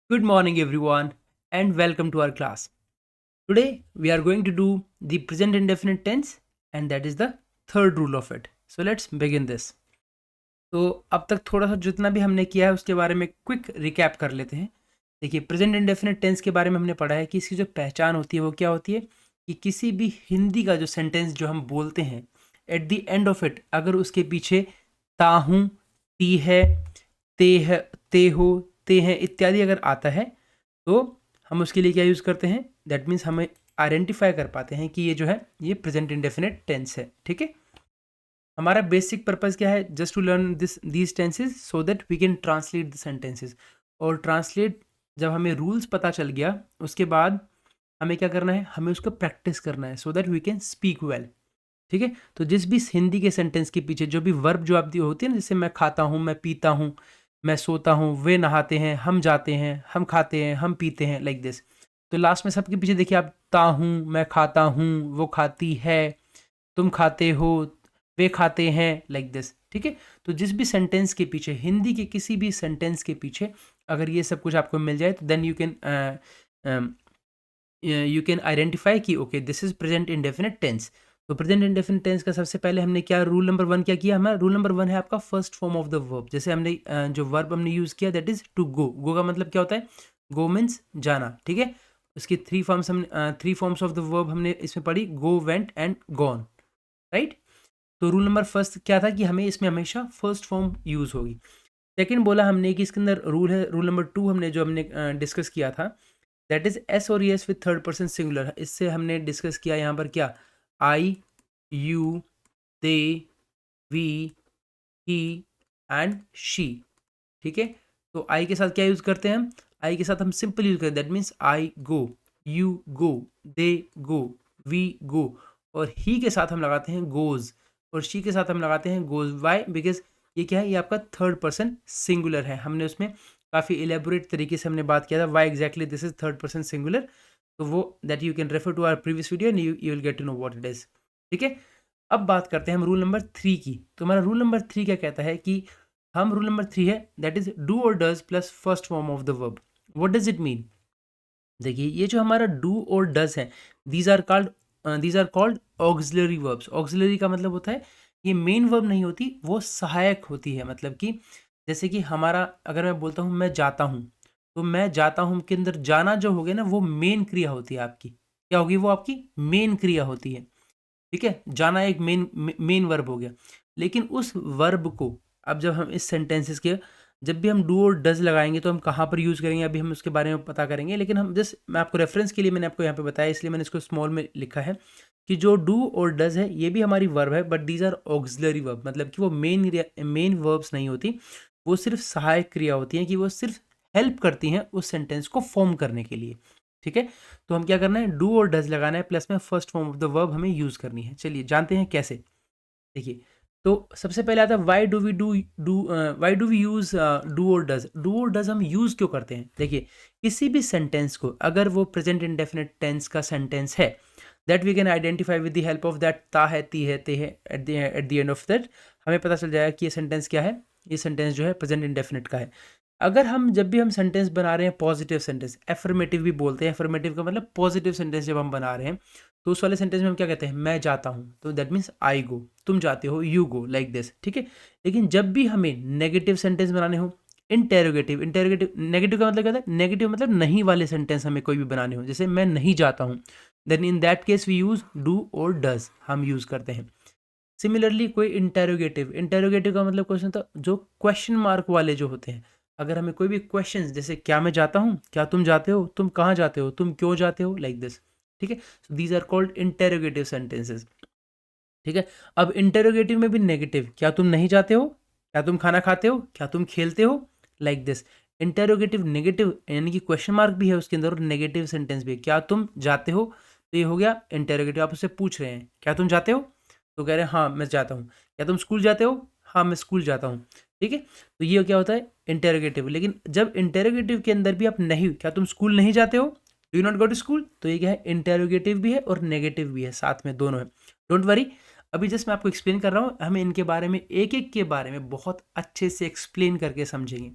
Good morning, everyone, and welcome to our class. Today, we are going to do the present indefinite tense, and that is the third rule of it. So, let's begin this. तो अब तक थोड़ा सा जितना भी हमने किया है उसके बारे में क्विक रिकैप कर लेते हैं। देखिए, प्रेजेंट इंडेफिनिट टेंस के बारे में हमने पढ़ा है कि इसकी जो पहचान होती है वो क्या होती है कि किसी भी हिंदी का जो सेंटेंस जो हम बोलते हैं, eight the end of it अगर उसके पीछे ता हूँ, ती है, ते हो, ते हैं इत्यादि अगर आता है तो हम उसके लिए क्या यूज़ करते हैं। दैट मीन्स हमें आइडेंटिफाई कर पाते हैं कि ये जो है ये प्रेजेंट इंडेफिनिट टेंस है। ठीक है, हमारा बेसिक पर्पस क्या है? Just to learn these tenses so that we can translate the sentences. और ट्रांसलेट जब हमें रूल्स पता चल गया उसके बाद हमें क्या करना है, हमें उसको प्रैक्टिस करना है so that we can speak well. ठीक है, तो जिस भी हिंदी के सेंटेंस के पीछे जो भी वर्ब जो आपकी होती है ना, जैसे मैं खाता हूँ, मैं पीता हूँ, मैं सोता हूँ, वे नहाते हैं, हम जाते हैं, हम खाते हैं, हम पीते हैं, लाइक दिस। तो लास्ट में सबके पीछे देखिए आप ता हूँ, मैं खाता हूँ, वो खाती है, तुम खाते हो, वे खाते हैं, लाइक दिस। ठीक है, तो जिस भी सेंटेंस के पीछे, हिंदी के किसी भी सेंटेंस के पीछे अगर ये सब कुछ आपको मिल जाए तो देन यू कैन आइडेंटिफाई कि okay this is present indefinite tense. तो प्रेजेंट इंडेफिनिट टेंस का सबसे पहले हमने क्या रूल नंबर वन क्या किया, हमारा रूल नंबर वन है आपका first form of the verb. जैसे हमने जो वर्ब हमने यूज किया दैट इज टू गो। गो का मतलब क्या होता है? गो मीन्स जाना। ठीक है, उसकी three forms of the verb हमने इसमें पढ़ी, गो, वेंट एंड गॉन, राइट। तो रूल नंबर फर्स्ट क्या था कि हमें इसमें हमेशा फर्स्ट फॉर्म यूज होगी। सेकंड बोला हमने कि इसके अंदर रूल है, रूल नंबर टू हमने जो हमने डिस्कस किया था दैट इज एस और s with third person singular. इससे हमने डिस्कस किया यहाँ पर क्या, I, you, they, we, he and she. ठीक है, तो आई के साथ क्या यूज करते हैं हम? आई के साथ हम सिंपल यूज करते हैं, that means I go, you go, they go, we go. और ही के साथ हम लगाते हैं गोज, और शी के साथ हम लगाते हैं गोज। वाई? बिकॉज ये क्या है, ये आपका थर्ड पर्सन सिंगुलर है। हमने उसमें काफ़ी इलेबोरेट तरीके से हमने बात किया था why exactly this is third person singular. तो वो that you can refer to our previous video and you will get to know what it is. ठीक है, अब बात करते हैं हम रूल नंबर थ्री की। तो हमारा रूल नंबर थ्री क्या कहता है कि हम रूल नंबर थ्री है दैट इज डू और does plus first form of the verb. What does it mean? देखिए, ये जो हमारा डू और डज है these are called auxiliary verbs. Auxiliary का मतलब होता है ये मेन वर्ब नहीं होती, वो सहायक होती है। मतलब कि जैसे कि हमारा अगर मैं बोलता हूँ मैं जाता हूँ, तो मैं जाता हूँ के अंदर जाना जो हो गया ना वो मेन क्रिया होती है आपकी। क्या होगी? वो आपकी मेन क्रिया होती है। ठीक है, जाना एक मेन वर्ब हो गया। लेकिन उस वर्ब को अब जब हम इस सेंटेंसेस के जब भी हम डू और डज लगाएंगे तो हम कहाँ पर यूज़ करेंगे अभी हम उसके बारे में पता करेंगे। लेकिन हम जस्ट मैं आपको रेफरेंस के लिए मैंने आपको यहाँ पे बताया, इसलिए मैंने इसको स्मॉल में लिखा है कि जो डू और डज है ये भी हमारी वर्ब है, but these are auxiliary verb. मतलब कि वो मेन वर्ब्स नहीं होती, वो सिर्फ सहायक क्रिया होती हैं कि वो सिर्फ हेल्प करती हैं उस सेंटेंस को फॉर्म करने के लिए। ठीक है, तो हम क्या करना है, डू और डज लगाना है, प्लस में first form of the verb हमें यूज करनी है। चलिए जानते हैं कैसे। देखिए, तो सबसे पहले आता है why do we use do और डज। डू और डज हम यूज क्यों करते हैं? देखिए, किसी भी सेंटेंस को अगर वो प्रेजेंट इंडेफिनिट टेंस का सेंटेंस है that we can identify with the help of that ता है, ती है, ते है, at the end of that हमें पता चल जाएगा कि ये सेंटेंस क्या है। ये सेंटेंस जो है प्रेजेंट इंडेफिनिट का है। अगर हम जब भी हम सेंटेंस बना रहे हैं पॉजिटिव सेंटेंस, एफर्मेटिव भी बोलते हैं, एफर्मेटिव का मतलब पॉजिटिव सेंटेंस जब हम बना रहे हैं तो उस वाले सेंटेंस में हम क्या कहते हैं, मैं जाता हूँ, तो दैट मीन्स आई गो, तुम जाते हो, यू गो, लाइक दिस। ठीक है, लेकिन जब भी हमें नेगेटिव सेंटेंस बनाने हो, इंटेरोगेटिव, नेगेटिव का मतलब क्या होता है? नेगेटिव मतलब नहीं वाले सेंटेंस हमें कोई भी बनाने हो, जैसे मैं नहीं जाता हूँ, then in that case we use do और डज हम यूज करते हैं। सिमिलरली कोई इंटेरोगेटिव का मतलब क्वेश्चन था, जो क्वेश्चन मार्क वाले जो होते हैं, अगर हमें कोई भी क्वेश्चन जैसे क्या मैं जाता हूँ, क्या तुम जाते हो, तुम कहाँ जाते हो, तुम क्यों जाते हो, लाइक दिस। ठीक है, so these are called interrogative sentences. ठीक है, अब इंटेरोगेटिव में भी नेगेटिव, क्या तुम नहीं जाते हो, क्या तुम खाना खाते हो, क्या तुम खेलते हो, लाइक दिस। इंटेरोगेटिव नेगेटिव यानी कि क्वेश्चन मार्क भी है उसके अंदर और नेगेटिव सेंटेंस भी है, क्या तुम जाते हो, तो ये हो गया इंटेरोगेटिव। आप उससे पूछ रहे हैं क्या तुम जाते हो, तो कह रहे हैं हाँ मैं जाता हूँ। क्या तुम स्कूल जाते हो, हाँ मैं स्कूल जाता हूँ। ठीक है, तो ये क्या होता है, इंटेरोगेटिव। लेकिन जब इंटेरोगेटिव के अंदर भी आप नहीं, क्या तुम स्कूल नहीं जाते हो, do you not go to school, तो ये क्या है, इंटेरोगेटिव भी है और नेगेटिव भी है, साथ में दोनों है। डोंट वरी, अभी जस्ट मैं आपको एक्सप्लेन कर रहा हूँ, हमें इनके बारे में एक एक के बारे में बहुत अच्छे से एक्सप्लेन करके समझेंगे।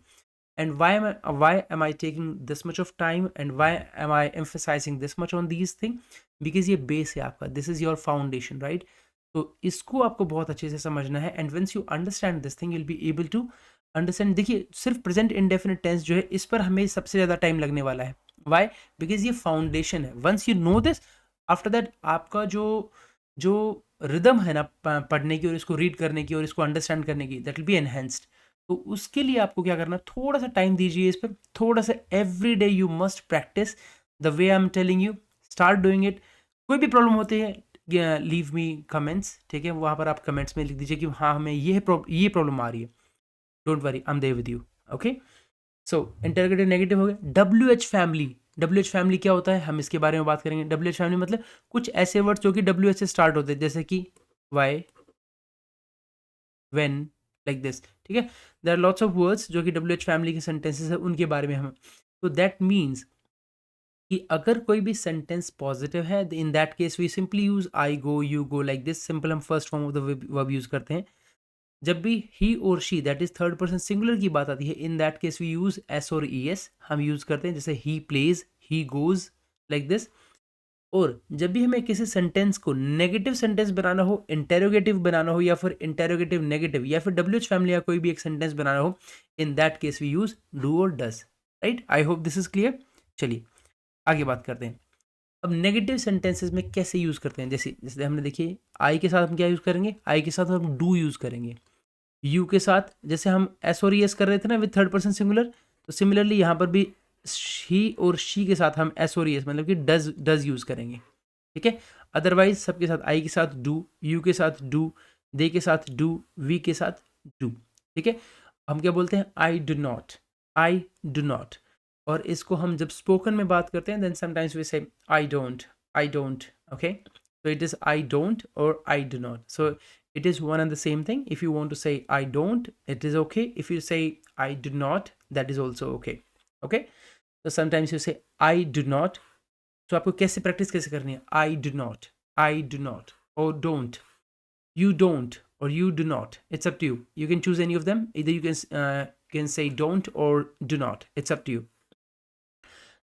and why am I taking this much of time and why am I emphasizing this much on these things, because ये बेस है आपका, this is your foundation, right? तो इसको आपको बहुत अच्छे से समझना है, and once you understand this thing you'll be able to understand. देखिए सिर्फ प्रेजेंट इंडेफिनिट टेंस जो है इस पर हमें सबसे ज़्यादा टाइम लगने वाला है, वाई, बिकॉज ये फाउंडेशन है। Once you know this, after that आपका जो जो रिदम है ना पढ़ने की और इसको रीड करने की और इसको अंडरस्टैंड करने की, दैट विल बी एनहेंस्ड। तो उसके लिए आपको क्या करना, थोड़ा सा टाइम दीजिए इस पर, थोड़ा सा, every day you must practice the way I am telling you, start doing it. कोई भी प्रॉब्लम होती है, लीव मी कमेंट्स, ठीक है, वहाँ पर आप कमेंट्स में लिख दीजिए कि हाँ हमें ये प्रॉब्लम आ रही है, don't worry, I am there with you, okay. So interrogative negative हो गया। डब्ल्यू एच फैमिली क्या होता है, हम इसके बारे में बात करेंगे। डब्ल्यू एच फैमिली मतलब कुछ ऐसे वर्ड्स जो कि डब्ल्यू एच से स्टार्ट होते हैं, जैसे कि वाई, व्हेन, लाइक दिस, ठीक है। There are lots of words जो कि डब्ल्यू एच फैमिली के सेंटेंसेस है, उनके बारे में हम, तो दैट मीन्स कि अगर कोई भी सेंटेंस पॉजिटिव है, in that case we simply use I go, you go, like this, simple हम first form of the verb use करते हैं। जब भी ही और she, that is third person singular की बात आती है, in that case we use s और ई एस, हम यूज करते हैं, जैसे he plays, he goes, like this. और जब भी हमें किसी सेंटेंस को नेगेटिव सेंटेंस बनाना हो, इंटेरोगेटिव बनाना हो, या फिर इंटेरोगेटिव नेगेटिव, या फिर डब्ल्यू एच फैमिली का कोई भी एक सेंटेंस बनाना हो, in that case we use do और does, right. I hope this is clear. चलिए आगे बात करते हैं। अब नेगेटिव सेंटेंसेस में कैसे यूज करते हैं, जैसे जैसे हमने देखिए, आई के साथ हम क्या यूज करेंगे, आई के साथ हम डू यूज करेंगे। यू के साथ जैसे हम एस और एस कर रहे थे ना विद थर्ड पर्सन सिंगुलर, तो सिमिलरली यहाँ पर भी ही और शी के साथ हम एस और एस मतलब कि डज यूज करेंगे, ठीक है। अदरवाइज सबके साथ आई के साथ डू, यू के साथ डू, दे के साथ डू, वी के साथ डू, ठीक है। हम क्या बोलते हैं, आई do not, I do not. और इसको हम जब स्पोकन में बात करते हैं, देन समटाइम्स वी से I don't, okay. so it is I don't or I do not, so it is one and the same thing. If you want to say I don't, it is okay. If you say I do not, that is also okay, okay. So sometimes you say I do not, so आपको कैसे practice कैसे करनी है, I do not or don't, you don't or you do not, it's up to you. You can choose any of them, either you can say don't or do not, it's up to you.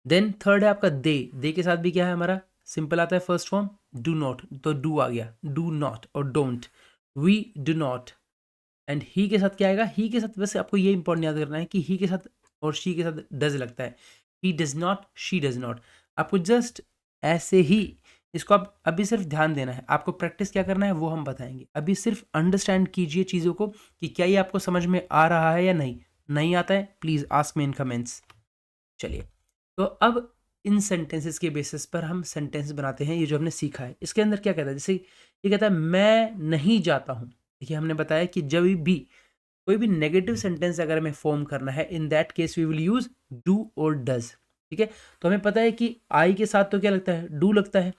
Then third है आपका दे के साथ भी क्या है हमारा, simple आता है फर्स्ट फॉर्म डू नॉट, तो डू आ गया, डू नॉट और don't, we do not. And he के साथ क्या आएगा, ही के साथ वैसे आपको ये इंपॉर्टेंट याद करना है कि ही के साथ और शी के साथ डज लगता है, he does not, she does not. आपको जस्ट ऐसे ही इसको आप अभी सिर्फ ध्यान देना है, आपको प्रैक्टिस क्या करना है वो हम बताएंगे। अभी सिर्फ अंडरस्टैंड कीजिए चीज़ों को कि क्या ये आपको समझ में आ रहा है या नहीं आता है, please ask me in comments. चलिए, तो अब इन सेंटेंसेस के बेसिस पर हम सेंटेंस बनाते हैं। ये जो हमने सीखा है इसके अंदर क्या कहता है, जैसे ये कहता है मैं नहीं जाता हूँ। देखिए हमने बताया कि जब भी कोई भी नेगेटिव सेंटेंस अगर हमें फॉर्म करना है, in that case we will use do और डज, ठीक है। तो हमें पता है कि आई के साथ तो क्या लगता है, डू लगता है,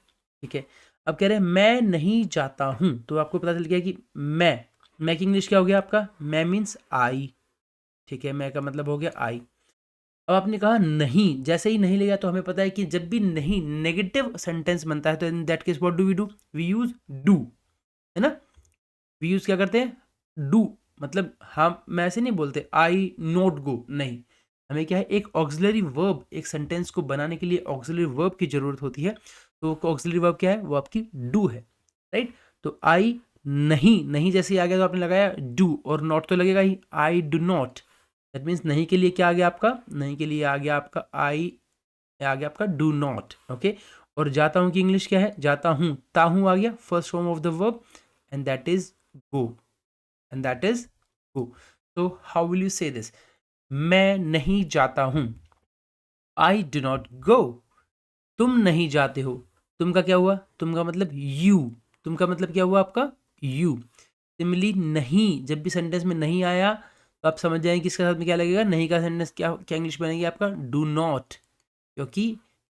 ठीक है। अब कह रहे हैं मैं नहीं जाता हूँ, तो आपको पता चल गया कि मैं की इंग्लिश क्या हो गया आपका, मैं मीन्स आई, ठीक है, मैं का मतलब हो गया आई। अब आपने कहा नहीं, जैसे ही नहीं ले गया तो हमें पता है कि जब भी नहीं नेगेटिव सेंटेंस बनता है तो in that case what do, we use do, है ना। वी यूज क्या करते हैं, डू। मतलब हम मैं ऐसे नहीं बोलते आई नॉट गो, नहीं, हमें क्या है, एक ऑक्सिलरी वर्ब, एक सेंटेंस को बनाने के लिए ऑक्सिलरी वर्ब की जरूरत होती है। तो ऑक्सिलरी वर्ब क्या है, वो आपकी डू है, राइट। तो आई नहीं जैसे ही आ गया तो आपने लगाया डू, और नॉट तो लगेगा ही, I do not. That means नहीं के लिए क्या आ गया आपका, नहीं के लिए आ गया आपका आई, आ गया आपका डू नॉट, ओके। और जाता हूँ की इंग्लिश क्या है, जाता हूँ, ताहू आ गया first form of the verb, and that is go, and that is go. तो हाउ विल यू से दिस, मैं नहीं जाता हूं, आई डू नॉट गो। तुम नहीं जाते हो, तुम का क्या हुआ, तुम का मतलब यू, तुम का मतलब क्या हुआ आपका, यू। सिमिलरली नहीं, जब भी सेंटेंस में नहीं आया तो आप समझ जाएंगे कि इसके साथ में क्या लगेगा, नहीं का सेंटेंस क्या क्या इंग्लिश बनेगी आपका, डू नॉट। क्योंकि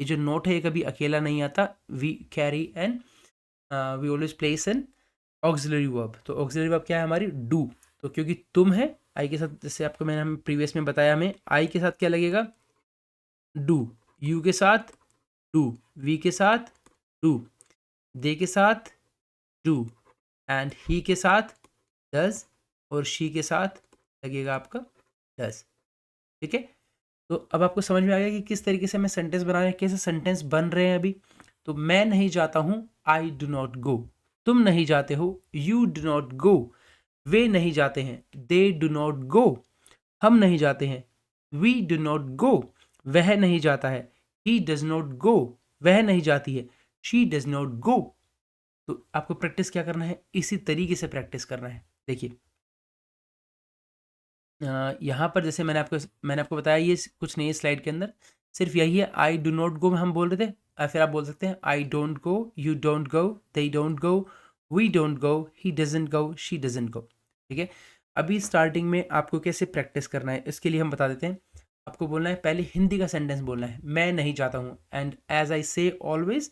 ये जो नोट है ये कभी अकेला नहीं आता, we carry an we always place an auxiliary verb. तो ऑक्सिलरी वर्ब क्या है हमारी, डू। तो क्योंकि तुम है आई के साथ, जैसे आपको मैंने हम प्रीवियस में बताया, हमें आई के साथ क्या लगेगा, डू, यू के साथ डू, वी के साथ डू, दे के साथ डू, एंड ही के साथ डज, और शी के साथ लगेगा आपका डज। ठीक है। तो अब आपको समझ में आ गया कि किस तरीके से हमें सेंटेंस बनाना है, कैसे सेंटेंस बन रहे हैं अभी। तो मैं नहीं जाता हूँ, आई डू नॉट गो। तुम नहीं जाते हो, यू डू नॉट गो। वे नहीं जाते हैं, दे डू नॉट गो। हम नहीं जाते हैं, वी डू नॉट गो। वह नहीं जाता है, ही डज नॉट गो। वह नहीं जाती है, शी डज नॉट गो। तो आपको प्रैक्टिस क्या करना है, इसी तरीके से प्रैक्टिस करना है। देखिए यहाँ पर जैसे मैंने आपको बताया, ये कुछ नहीं है स्लाइड के अंदर, सिर्फ यही है। आई डू नॉट गो में हम बोल रहे थे, फिर आप बोल सकते हैं I don't go, you don't go, they don't go, we don't go, he doesn't go, she doesn't go. ठीक है। अभी स्टार्टिंग में आपको कैसे प्रैक्टिस करना है इसके लिए हम बता देते हैं। आपको बोलना है, पहले हिंदी का सेंटेंस बोलना है, मैं नहीं जाता हूँ। And as I say always,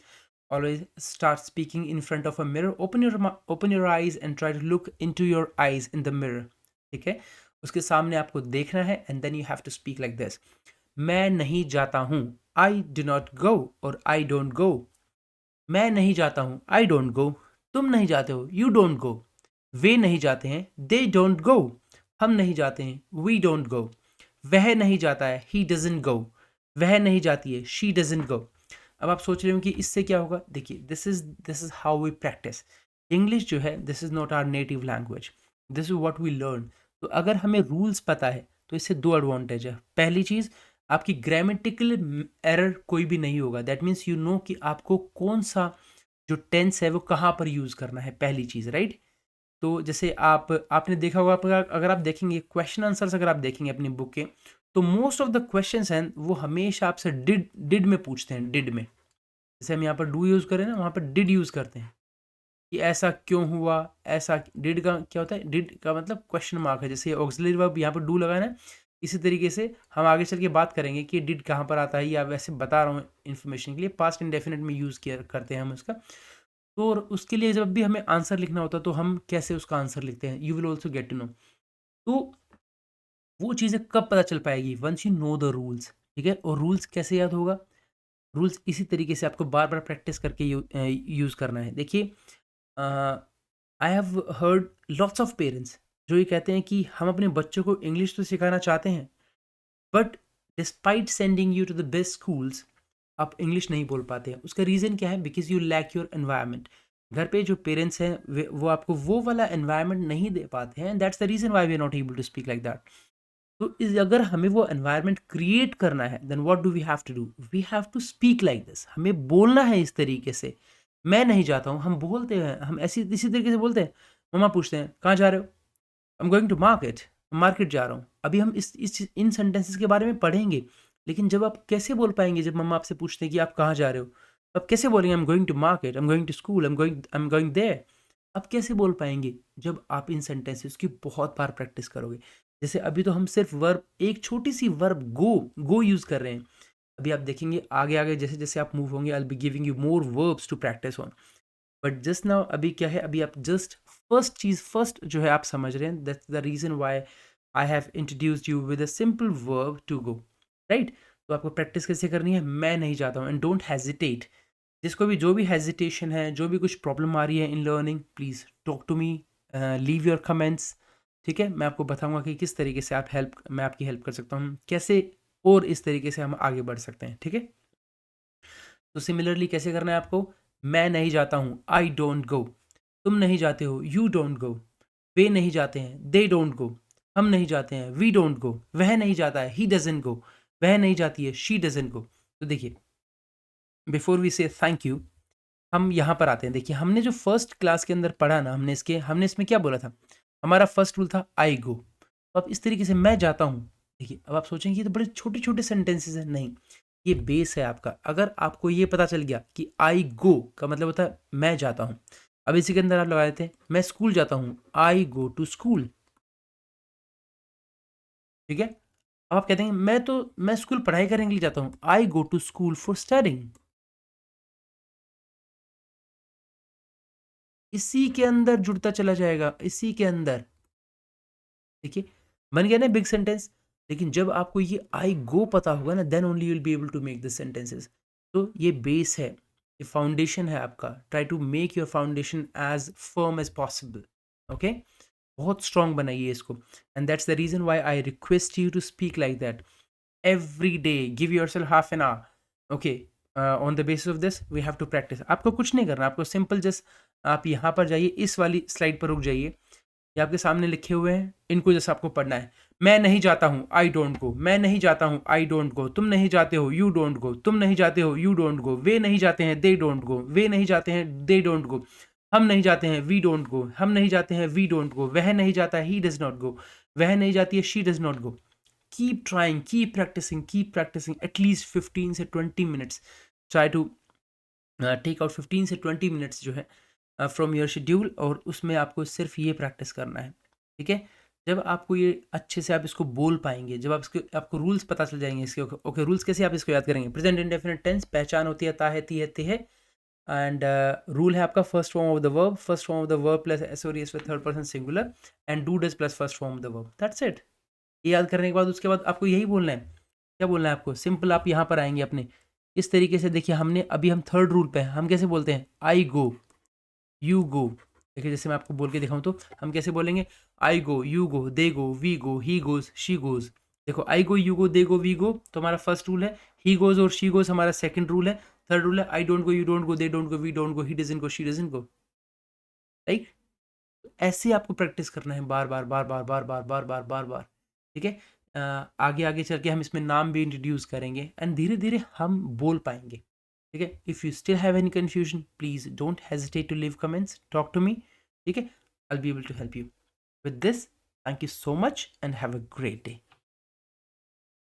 always start speaking in front of a mirror. Open your eyes and try to look into your eyes in the mirror. ठीक है। उसके सामने आपको देखना है and then you have to speak like this. मैं नहीं जाता हूँ, आई डू नॉट गो, और आई डोंट गो। मैं नहीं जाता हूँ, आई डोंट गो। तुम नहीं जाते हो, यू डोंट गो। वे नहीं जाते हैं, दे डोंट गो। हम नहीं जाते हैं, वी डोंट गो। वह नहीं जाता है, ही डजंट गो। वह नहीं जाती है, शी डजंट गो। अब आप सोच रहे हो कि इससे क्या होगा। देखिए, this is how we practise. English जो है, this is not our native language, this is what we learn. तो अगर हमें रूल्स पता है तो इससे दो एडवांटेज है। पहली चीज़, आपकी ग्रामेटिकल एरर कोई भी नहीं होगा। दैट मीन्स यू नो कि आपको कौन सा जो टेंस है वो कहाँ पर यूज़ करना है, पहली चीज़, राइट। तो जैसे आपने देखा होगा, अगर आप देखेंगे क्वेश्चन आंसर्स, अगर आप देखेंगे अपनी बुक के, तो मोस्ट ऑफ द क्वेश्चंस हैं वो हमेशा आपसे डिड में पूछते हैं, डिड में। जैसे हम यहाँ पर डू यूज़ करें ना, वहाँ पर डिड यूज़ करते हैं कि ऐसा क्यों हुआ। ऐसा डिड का क्या होता है, डिड का मतलब क्वेश्चन मार्क है। जैसे ऑक्सिलरी वर्ब यहाँ पर डू लगा है ना, इसी तरीके से हम आगे चल के बात करेंगे कि डिड कहाँ पर आता है, या वैसे बता रहा हूँ इन्फॉर्मेशन के लिए, पास्ट इंडेफिनिट में यूज़ किया करते हैं हम उसका। तो और उसके लिए जब भी हमें आंसर लिखना होता है तो हम कैसे उसका आंसर लिखते हैं, you will also get to know. तो वो चीज़ें कब पता चल पाएगी, once you know the rules. ठीक है। और रूल्स कैसे याद होगा, रूल्स इसी तरीके से आपको बार बार प्रैक्टिस करके यूज़ करना है। देखिए, I have heard lots of parents जो ये कहते हैं कि हम अपने बच्चों को इंग्लिश तो सिखाना चाहते हैं, but despite sending you to the best schools, आप इंग्लिश नहीं बोल पाते हैं। उसका रीज़न क्या है, because you lack your environment. घर पे जो पेरेंट्स हैं वो आपको वो वाला एनवायरनमेंट नहीं दे पाते हैं। That's the reason why we are not able to speak like that. तो अगर हमें वो एनवायरनमेंट क्रिएट करना है, then what do we have to do, we have to speak like this. हमें बोलना है इस तरीके से। मैं नहीं जाता हूँ, हम बोलते हैं, हम ऐसी इसी तरीके से बोलते हैं। मम्मा पूछते हैं कहाँ जा रहे हो, I am going to market, market जा रहा हूँ। अभी हम इस इन सेंटेंसेस के बारे में पढ़ेंगे, लेकिन जब आप कैसे बोल पाएंगे, जब मम्मा आपसे पूछते हैं कि आप कहाँ जा रहे हो, आप कैसे बोलेंगे I am going to market, I am going to school, I am going there. आप कैसे बोल पाएंगे जब आप इन सेंटेंसेस की बहुत बार प्रैक्टिस करोगे। जैसे अभी तो हम सिर्फ वर्ब, एक छोटी सी वर्ब गो यूज कर रहे हैं। अभी आप देखेंगे आगे आगे जैसे जैसे आप मूव होंगे, I will be giving you more verbs to practise on. But just now अभी क्या है, अभी आप जस्ट फर्स्ट जो है आप समझ रहे हैं। That's the reason why I have introduced you with a simple verb to go, right. तो आपको प्रैक्टिस कैसे करनी है, मैं नहीं जाता हूँ, एंड डोंट हेजिटेट। जिसको भी जो भी हेजिटेशन है, जो भी कुछ प्रॉब्लम आ रही है in learning, please talk to me, leave your comments. ठीक है। मैं आपको बताऊंगा कि किस तरीके से मैं आपकी हेल्प कर सकता हूँ, कैसे और इस तरीके से हम आगे बढ़ सकते हैं। ठीक है। तो सिमिलरली कैसे करना है आपको, मैं नहीं जाता हूँ, आई डोंट गो। तुम नहीं जाते हो, यू डोंट गो। वे नहीं जाते हैं, दे डोंट गो। हम नहीं जाते हैं, वी डोंट गो। वह नहीं जाता है, ही डजंट गो। वह नहीं जाती है, शी डजंट गो। तो देखिए, बिफोर वी से थैंक यू, हम यहाँ पर आते हैं। देखिए, हमने जो फर्स्ट क्लास के अंदर पढ़ा ना, हमने इसमें क्या बोला था, हमारा फर्स्ट रूल था आई गो। तो अब इस तरीके से मैं जाता हूँ। देखिए, अब आप सोचेंगे ये तो बड़े छोटे छोटे सेंटेंसेस हैं। नहीं, ये बेस है आपका। अगर आपको ये पता चल गया कि आई गो का मतलब होता है मैं जाता हूँ। अब इसी के अंदर आप लगा देते हैं, मैं स्कूल जाता हूँ, आई गो टू स्कूल। ठीक है। अब आप कहते हैं मैं स्कूल पढ़ाई करने के लिए जाता हूँ, I go to school for studying. इसी के अंदर जुड़ता चला जाएगा, इसी के अंदर। देखिए, बन गया ना बिग सेंटेंस। लेकिन जब आपको ये आई गो पता होगा ना, then only you will be able to make this sentences. तो ये बेस है, ये फाउंडेशन है आपका। Try to make your foundation as firm as possible. Okay, बहुत स्ट्रांग बनाइए इसको। And that's the reason why I request you to speak like that. every day. Give yourself half an hour. Okay. On the basis of this we have to practice. आपको कुछ नहीं करना, आपको simple just आप यहाँ पर जाइए, इस वाली स्लाइड पर रुक जाइए, ये आपके सामने लिखे हुए हैं, इनको जैसे आपको पढ़ना है. मैं नहीं जाता हूँ, आई डोंट गो. मैं नहीं जाता हूँ, आई डोंट गो. तुम नहीं जाते हो, यू डोंट गो. तुम नहीं जाते हो, यू डोंट गो. वे नहीं जाते हैं, दे डोंट गो. वे नहीं जाते हैं, दे डोंट गो. हम नहीं जाते हैं, वी डोंट गो. हम नहीं जाते हैं, वी डोंट गो. वह नहीं जाता है, ही डज नॉट गो. वह नहीं जाती है, she does not go. Keep trying, keep practicing at least 15 से 20 minutes. Try to take out 15 से 20 minutes जो है फ्रॉम योर शेड्यूल, और उसमें आपको सिर्फ ये प्रैक्टिस करना है. ठीक है. जब आपको ये अच्छे से आप इसको बोल पाएंगे, जब आप इसके आपको रूल्स पता चल जाएंगे इसके. ओके, रूल्स कैसे आप इसको याद करेंगे? प्रेजेंट इंडेफिनिट टेंस, पहचान होती है ता है, ती है, ते है. एंड रूल है आपका first form of the verb, first form of the verb plus s और s with third person singular, and do does plus first form of the verb. That's it. ये याद करने के बाद उसके बाद आपको यही बोलना है. क्या बोलना है आपको? सिंपल आप यहाँ पर आएंगे अपने इस तरीके से. देखिए हमने अभी हम थर्ड रूल पे हैं. हम कैसे बोलते हैं? आई गो, यू गो. देखिए जैसे मैं आपको बोल के दिखाऊं तो हम कैसे बोलेंगे? I go, you go, they go, we go, he goes, she goes. देखो I go, you go, they go, we गो तो हमारा फर्स्ट रूल है. ही गोज और शी गोज हमारा सेकंड रूल है. थर्ड रूल है I don't go, you don't go, they don't go, we don't go, he doesn't go, she doesn't go. Right. ऐसे आपको practice करना है बार बार बार बार बार बार बार बार बार बार. ठीक है. आगे आगे चल के हम इसमें नाम भी इंट्रोड्यूस करेंगे एंड धीरे धीरे हम बोल पाएंगे. ठीक है. If you still have any confusion please don't hesitate to leave comments, talk to me. ठीक है. I will be able to help you with this. Thank you so much and have a great day.